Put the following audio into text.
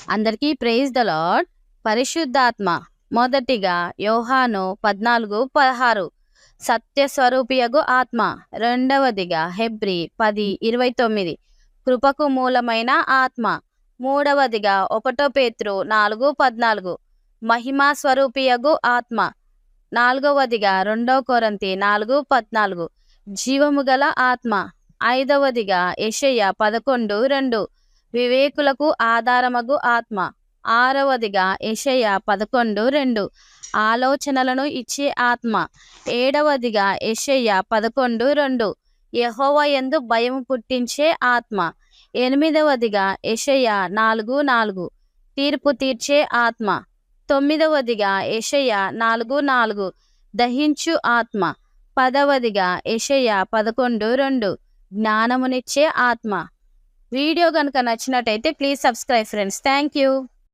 అందరికీ praise the lord. పరిశుద్ధాత్మ మొదటిగా యోహాను 14:16 సత్యస్వరూపియగు ఆత్మ. రెండవదిగా హెబ్రీ 10:29 కృపకు మూలమైన ఆత్మ. మూడవదిగా 1 పేతురు 4:14 మహిమా స్వరూపియగు ఆత్మ. నాలుగవదిగా 2 కొరింథీ 4:14 జీవము గల ఆత్మ. ఐదవదిగా యెషయా 11:2 వివేకులకు ఆధారమగు ఆత్మ. ఆరవదిగా యెషయా 11:2 ఆలోచనలను ఇచ్చే ఆత్మ. ఏడవదిగా యెషయా 11:2 యెహోవా యందు భయం పుట్టించే ఆత్మ. ఎనిమిదవదిగా యెషయా 4:4 తీర్పు తీర్చే ఆత్మ. తొమ్మిదవదిగా యెషయా 4:4 దహించు ఆత్మ. పదవదిగా యెషయా 11:2 జ్ఞానమునిచ్చే ఆత్మ. వీడియో కనుక నచ్చినట్టయితే please subscribe friends. Thank you.